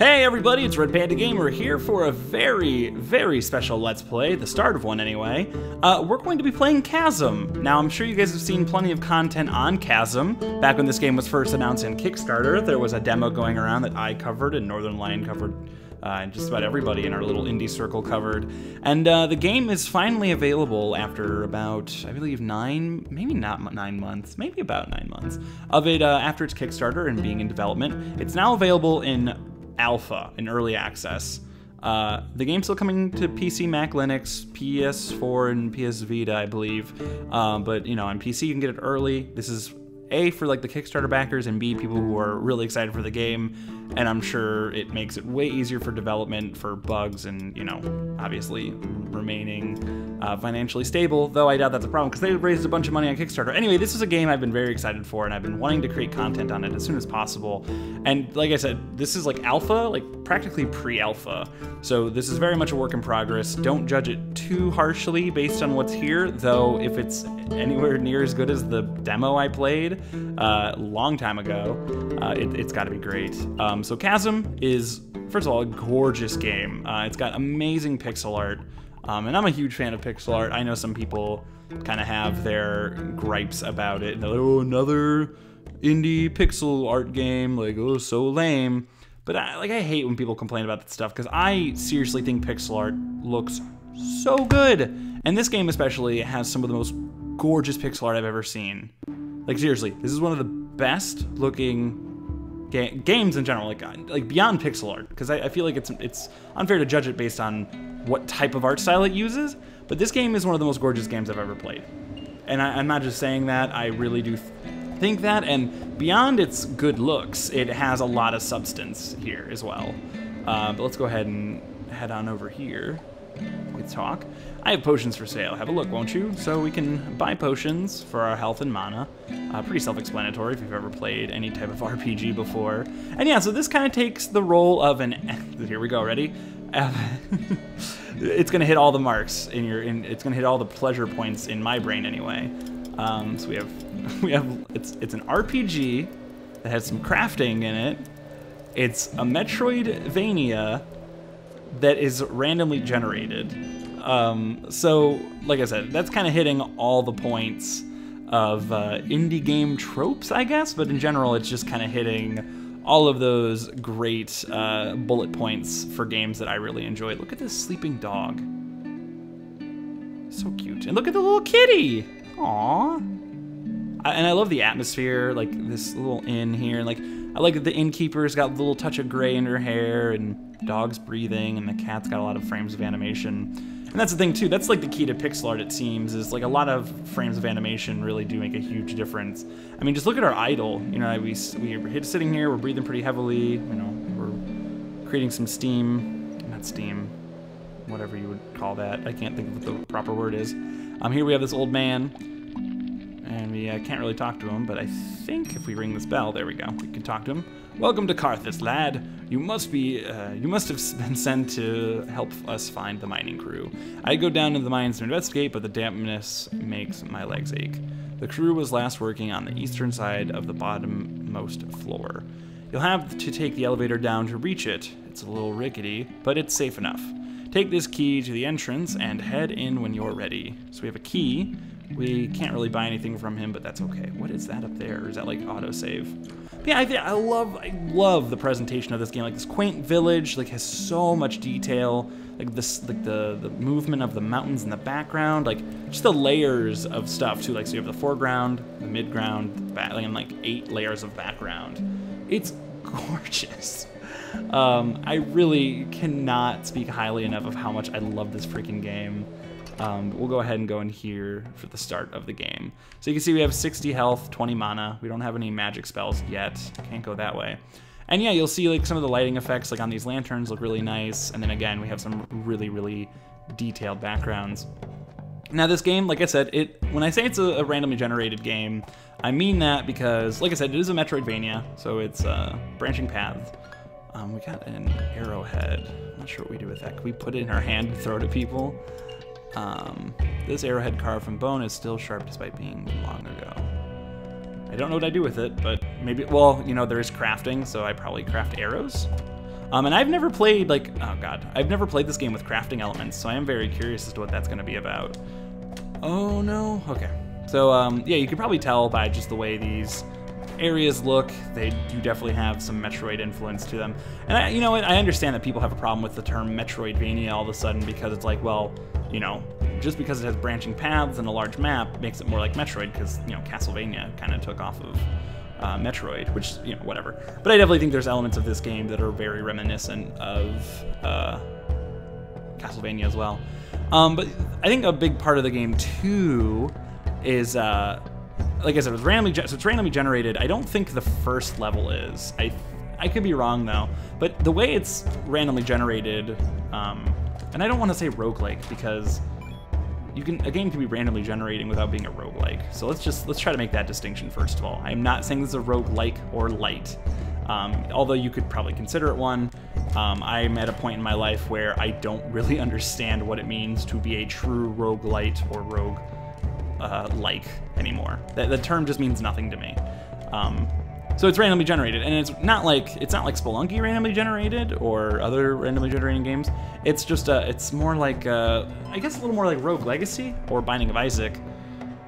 Hey everybody, it's Red Panda Gamer here for a very, very special Let's Play, the start of one anyway. We're going to be playing Chasm. Now, I'm sure you guys have seen plenty of content on Chasm. Back when this game was first announced in Kickstarter, there was a demo going around that I covered and Northern Lion covered, and just about everybody in our little indie circle covered. And the game is finally available after about, I believe, maybe not 9 months, maybe about 9 months of it after its Kickstarter and being in development. It's now available in alpha, in early access. The game's still coming to PC, Mac, Linux, PS4, and PS Vita, I believe. But, you know, on PC you can get it early. This is A, for like the Kickstarter backers, and B, people who are really excited for the game. And I'm sure it makes it way easier for development, for bugs, and, you know, obviously remaining financially stable, though I doubt that's a problem because they raised a bunch of money on Kickstarter. Anyway, this is a game I've been very excited for, and I've been wanting to create content on it as soon as possible. And like I said, this is like alpha, like practically pre-alpha. So this is very much a work in progress. Don't judge it too harshly based on what's here, though if it's anywhere near as good as the demo I played a long time ago, it's got to be great. So Chasm is, first of all, a gorgeous game. It's got amazing pixel art. And I'm a huge fan of pixel art. I know some people kind of have their gripes about it. They're like, oh, another indie pixel art game, like, oh, so lame. But I hate when people complain about that stuff because I seriously think pixel art looks so good. And this game especially has some of the most gorgeous pixel art I've ever seen. Like, seriously, this is one of the best looking games in general, like beyond pixel art, because I feel like it's unfair to judge it based on what type of art style it uses, but this game is one of the most gorgeous games I've ever played. And I'm not just saying that, I really do think that, and beyond its good looks, it has a lot of substance here as well. But let's go ahead and head on over here. Let's talk. I have potions for sale. Have a look, won't you? So we can buy potions for our health and mana. Pretty self-explanatory if you've ever played any type of RPG before. And yeah, so this kind of takes the role of an... Here we go, ready? It's gonna hit all the marks it's gonna hit all the pleasure points in my brain anyway. So it's an RPG that has some crafting in it. It's a Metroidvania that is randomly generated. So, like I said, that's kind of hitting all the points of indie game tropes, I guess, but in general, it's just kind of hitting all of those great bullet points for games that I really enjoy. Look at this sleeping dog. So cute. And look at the little kitty. Aww. And I love the atmosphere, like this little inn here. Like, I like that the innkeeper's got a little touch of gray in her hair, and dog's breathing, and the cat's got a lot of frames of animation. And that's the thing too, that's like the key to pixel art, it seems, is like a lot of frames of animation really do make a huge difference. I mean, just look at our idol. You know, we're sitting here, we're breathing pretty heavily, you know, we're creating some steam, not steam, whatever you would call that. I can't think of what the proper word is. Here we have this old man, and we can't really talk to him, but I think if we ring this bell, there we go, we can talk to him. Welcome to Carthus, lad. You must have been sent to help us find the mining crew. I go down to the mines to investigate, but the dampness makes my legs ache. The crew was last working on the eastern side of the bottommost floor. You'll have to take the elevator down to reach it. It's a little rickety, but it's safe enough. Take this key to the entrance and head in when you're ready. So we have a key. We can't really buy anything from him, but that's okay. What is that up there? Or is that like autosave? Yeah, I love the presentation of this game. Like this quaint village, like has so much detail. Like this, like the movement of the mountains in the background, like just the layers of stuff too. Like so you have the foreground, the midground, and like 8 layers of background. It's gorgeous. I really cannot speak highly enough of how much I love this freaking game. But we'll go ahead and go in here for the start of the game. So you can see we have 60 health, 20 mana. We don't have any magic spells yet. Can't go that way. And yeah, you'll see like some of the lighting effects like on these lanterns look really nice. And then again, we have some really, really detailed backgrounds. Now this game, like I said, when I say it's a randomly generated game, I mean that because, like I said, it is a Metroidvania. So it's branching paths. We got an arrowhead. I'm not sure what we do with that. Can we put it in our hand and throw it at people? This arrowhead carved from bone is still sharp despite being long ago. I don't know what I do with it, but maybe, well, you know, there is crafting, so I probably craft arrows. And I've never played, like, oh god, I've never played this game with crafting elements, so I am very curious as to what that's going to be about. Oh no, okay. So, yeah, you can probably tell by just the way these areas look, they do definitely have some Metroid influence to them. And you know what, I understand that people have a problem with the term Metroidvania all of a sudden because it's like, well, you know, just because it has branching paths and a large map makes it more like Metroid because, you know, Castlevania kind of took off of Metroid, which, you know, whatever. But I definitely think there's elements of this game that are very reminiscent of Castlevania as well. But I think a big part of the game too is, like I said, it's randomly generated. I don't think the first level is. I could be wrong though, but the way it's randomly generated, and I don't want to say roguelike because a game can be randomly generating without being a roguelike. So let's try to make that distinction first of all. I'm not saying this is a roguelike or light, although you could probably consider it one. I'm at a point in my life where I don't really understand what it means to be a true roguelite or rogue-like anymore. The term just means nothing to me. So it's randomly generated, and it's not like Spelunky randomly generated or other randomly generating games. It's just it's more like I guess a little more like Rogue Legacy or Binding of Isaac,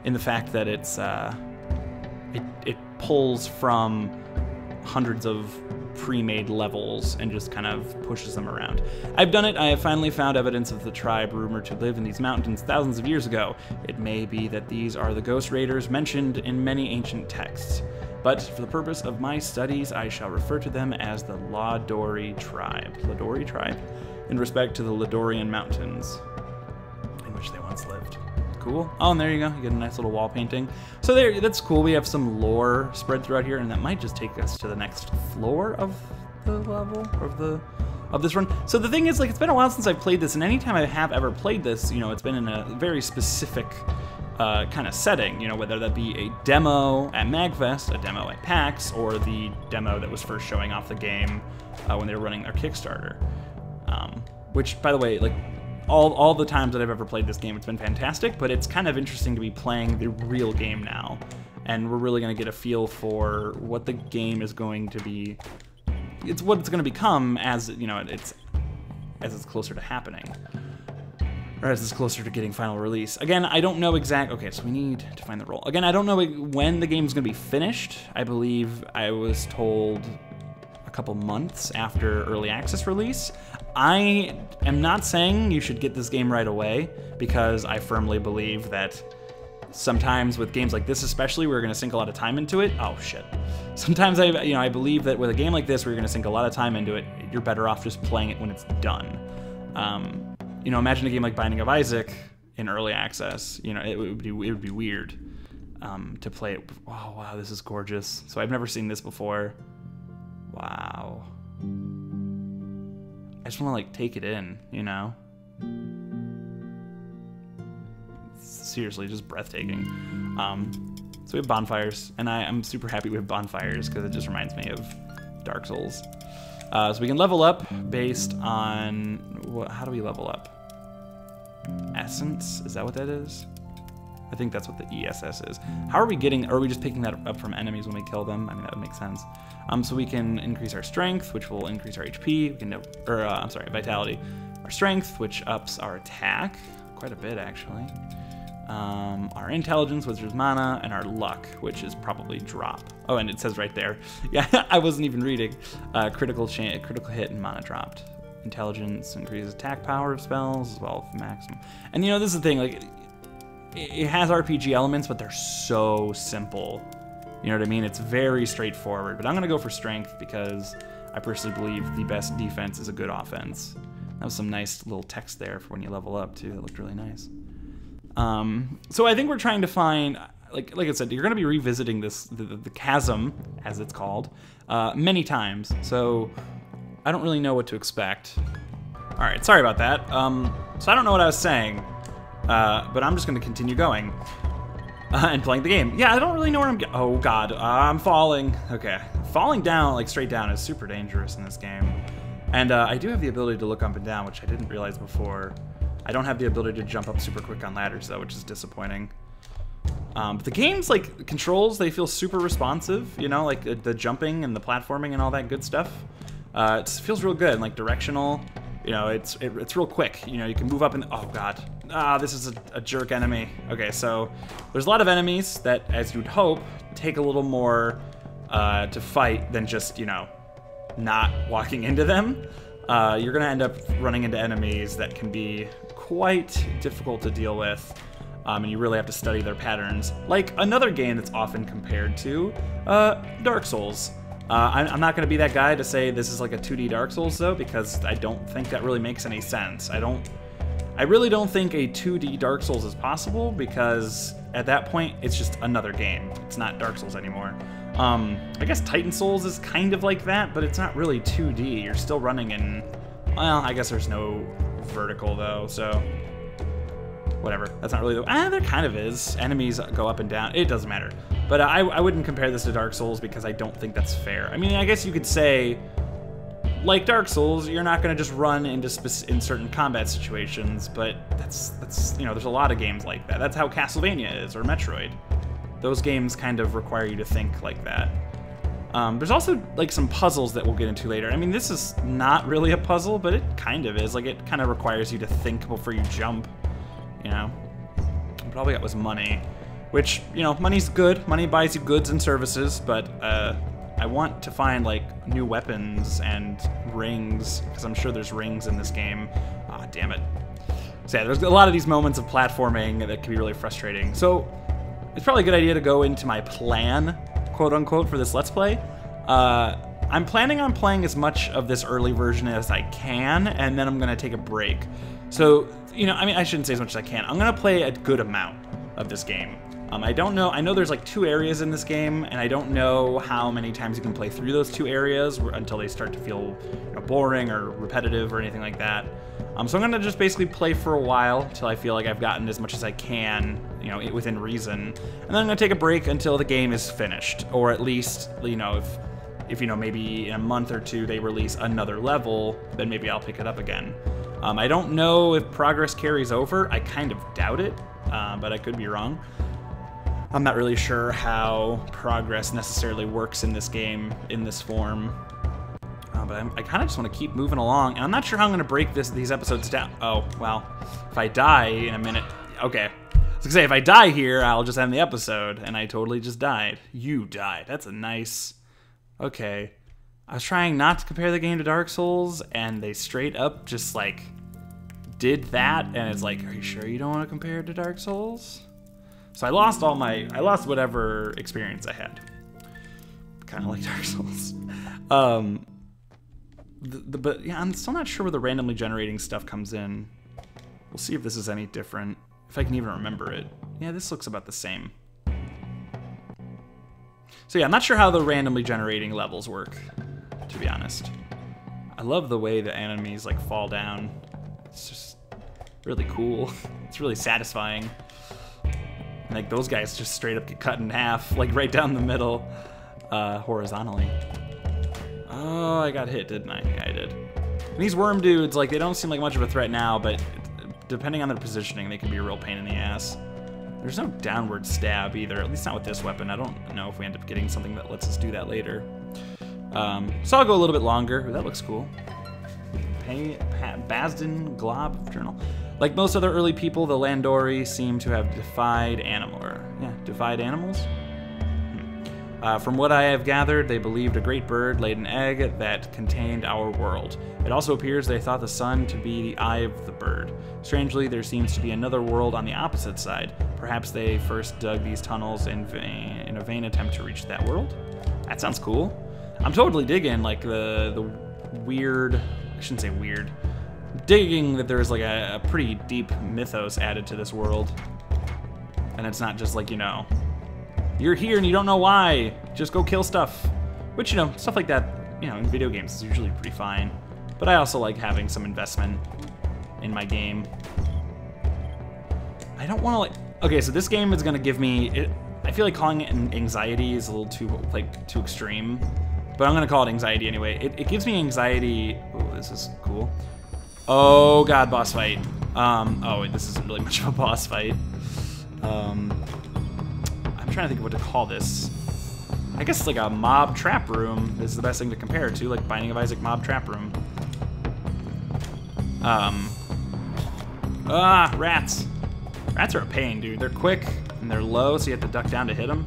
in the fact that it's it pulls from hundreds of pre-made levels and just kind of pushes them around. I've done it. I have finally found evidence of the tribe rumored to live in these mountains thousands of years ago. It may be that these are the ghost raiders mentioned in many ancient texts, but for the purpose of my studies, I shall refer to them as the Ladori tribe. Ladori tribe? In respect to the Ladorian mountains in which they once lived. Cool. Oh, and there you go. You get a nice little wall painting. So there, that's cool. We have some lore spread throughout here, and that might just take us to the next floor of the level, of this run. So the thing is, like, it's been a while since I've played this, and anytime I have ever played this, you know, it's been in a very specific kind of setting, you know, whether that be a demo at MagFest, a demo at PAX, or the demo that was first showing off the game when they were running their Kickstarter. Which, by the way, like, all the times that I've ever played this game, it's been fantastic, but it's kind of interesting to be playing the real game now. And we're really going to get a feel for what the game is going to be. It's what it's going to become as, you know, as it's closer to happening. Or as it's closer to getting final release. Again, I don't know okay, so we need to find the role. Again, I don't know when the game's going to be finished. I believe I was told a couple months after early access release. I am not saying you should get this game right away, because I firmly believe that sometimes with games like this especially, we're going to sink a lot of time into it. Oh shit. Sometimes I believe that with a game like this, where you're going to sink a lot of time into it, you're better off just playing it when it's done. You know, imagine a game like Binding of Isaac in early access. You know, it would be weird to play it. Oh wow, this is gorgeous. So I've never seen this before. Wow. I just want to, like, take it in, you know? Seriously, just breathtaking. So we have bonfires, and I'm super happy we have bonfires, because it just reminds me of Dark Souls. So we can level up based on... how do we level up? Essence? Is that what that is? I think that's what the ESS is. How are we getting... Are we just picking that up from enemies when we kill them? I mean, that would make sense. So we can increase our strength, which will increase our HP. We can, I'm sorry, vitality. Our strength, which ups our attack quite a bit, actually. Our intelligence, which is mana, and our luck, which is probably drop. Oh, and it says right there. Yeah, I wasn't even reading. Critical hit and mana dropped. Intelligence increases attack power of spells as well as maximum. And you know, this is the thing. Like, it has RPG elements, but they're so simple. You know what I mean? It's very straightforward, but I'm going to go for strength because I personally believe the best defense is a good offense. That was some nice little text there for when you level up, too. That looked really nice. So I think we're trying to find, like I said, you're going to be revisiting this, the Chasm, as it's called, many times. So I don't really know what to expect. All right, sorry about that. So I don't know what I was saying, but I'm just going to continue going. And playing the game. Yeah, I don't really know where I'm going. Oh god, I'm falling. Okay, falling down, like straight down, is super dangerous in this game. And I do have the ability to look up and down, which I didn't realize before. I don't have the ability to jump up super quick on ladders though, which is disappointing. But the game's like controls, they feel super responsive, you know, like the jumping and the platforming and all that good stuff. It feels real good and like directional. You know, it's real quick. You know, you can move up and oh god, this is a jerk enemy. Okay, so there's a lot of enemies that, as you'd hope, take a little more to fight than just, you know, not walking into them. You're gonna end up running into enemies that can be quite difficult to deal with, and you really have to study their patterns. Like another game that's often compared to Dark Souls. I'm not gonna be that guy to say this is like a 2D Dark Souls though, because I don't think that really makes any sense. I really don't think a 2D Dark Souls is possible, because at that point it's just another game. It's not Dark Souls anymore. I guess Titan Souls is kind of like that, but it's not really 2D. You're still running in, well, I guess there's no vertical though, so whatever. That's not really there kind of is. Enemies go up and down. It doesn't matter. But I wouldn't compare this to Dark Souls because I don't think that's fair. I mean, I guess you could say, like Dark Souls, you're not going to just run into in certain combat situations, but that's you know, there's a lot of games like that. That's how Castlevania is, or Metroid. Those games kind of require you to think like that. There's also like some puzzles that we'll get into later. I mean, this is not really a puzzle, but it kind of is. Like, it kind of requires you to think before you jump, you know? Probably that was money, which, you know, money's good. Money buys you goods and services, but I want to find like new weapons and rings, because I'm sure there's rings in this game. Ah, damn it. So yeah, there's a lot of these moments of platforming that can be really frustrating. So it's probably a good idea to go into my plan, quote unquote, for this Let's Play. I'm planning on playing as much of this early version as I can, and then I'm gonna take a break. So, you know, I mean, I shouldn't say as much as I can. I'm gonna play a good amount of this game. I don't know, I know there's like 2 areas in this game, and I don't know how many times you can play through those 2 areas until they start to feel, you know, boring or repetitive or anything like that. So I'm gonna just basically play for a while until I feel like I've gotten as much as I can, you know, within reason. And then I'm gonna take a break until the game is finished, or at least, you know, if you know, maybe in a month or 2 they release another level, then maybe I'll pick it up again. I don't know if progress carries over. I kind of doubt it, but I could be wrong. I'm not really sure how progress necessarily works in this game, in this form. But I kind of just want to keep moving along. And I'm not sure how I'm going to break these episodes down. Oh, well, if I die in a minute... Okay. I was going to say, if I die here, I'll just end the episode. And I totally just died. You died. That's a nice... Okay. I was trying not to compare the game to Dark Souls, and they straight up just, like, did that. And it's like, are you sure you don't want to compare it to Dark Souls? So I lost whatever experience I had. Kind of like Dark Souls. But yeah, I'm still not sure where the randomly generating stuff comes in. We'll see if this is any different, if I can even remember it. Yeah, this looks about the same. So yeah, I'm not sure how the randomly generating levels work, to be honest. I love the way the enemies like fall down. It's just really cool. It's really satisfying. Like, those guys just straight up get cut in half, like right down the middle, horizontally. Oh, I got hit, didn't I? Yeah, I did. And these worm dudes, like, they don't seem like much of a threat now, but depending on their positioning, they can be a real pain in the ass. There's no downward stab either, at least not with this weapon. I don't know if we end up getting something that lets us do that later. So I'll go a little bit longer. Ooh, that looks cool. Basden Glob Journal. Like most other early people, the Landori seem to have defied animals. From what I have gathered, they believed a great bird laid an egg that contained our world. It also appears they thought the sun to be the eye of the bird. Strangely, there seems to be another world on the opposite side. Perhaps they first dug these tunnels in a vain attempt to reach that world? That sounds cool. I'm totally digging, like, the weird... I shouldn't say weird. Digging that there's like a pretty deep mythos added to this world. And it's not just like, you know, you're here and you don't know why, just go kill stuff. Which, you know, stuff like that, you know, in video games is usually pretty fine. But I also like having some investment in my game. I don't want to, like... Okay, so this game is going to give me... I feel like calling it anxiety is a little too extreme. But I'm going to call it anxiety anyway. It gives me anxiety... Oh, this is cool. Oh god, boss fight. Oh, wait, this isn't really much of a boss fight. I'm trying to think of what to call this. I guess like a mob trap room is the best thing to compare it to, like Binding of Isaac mob trap room. Rats. Rats are a pain, dude. They're quick and they're low, so you have to duck down to hit them.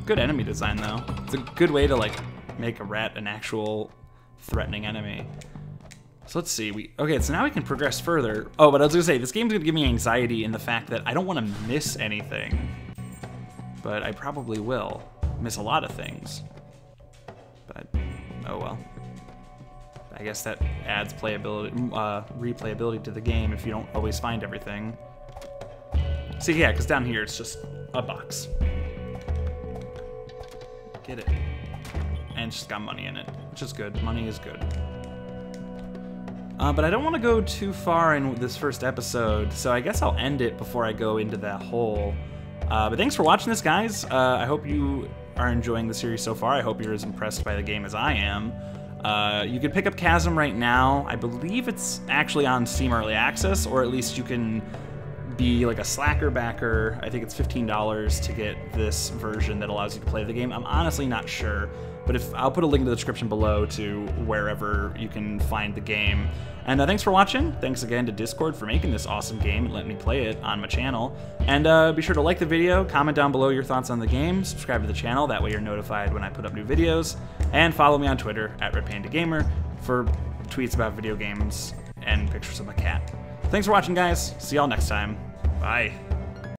Good enemy design, though. It's a good way to, like, make a rat an actual threatening enemy. So let's see. Okay, so now we can progress further. Oh, but I was gonna say, this game's gonna give me anxiety in the fact that I don't want to miss anything. But I probably will miss a lot of things. But, oh well. I guess that adds playability, replayability to the game if you don't always find everything. See, yeah, because down here it's just a box. Get it. And it's just got money in it, which is good. Money is good. But I don't want to go too far in this first episode, so I guess I'll end it before I go into that hole. But thanks for watching this, guys. I hope you are enjoying the series so far. I hope you're as impressed by the game as I am. You can pick up Chasm right now. I believe it's actually on Steam Early Access, or at least you can be like a Slacker backer. I think it's $15 to get this version that allows you to play the game. I'm honestly not sure, but I'll put a link in the description below to wherever you can find the game. And thanks for watching. Thanks again to Discord for making this awesome game and letting me play it on my channel. And be sure to like the video, comment down below your thoughts on the game, subscribe to the channel, that way you're notified when I put up new videos, and follow me on Twitter at RedPandaGamer for tweets about video games and pictures of my cat. Thanks for watching, guys. See y'all next time. Bye.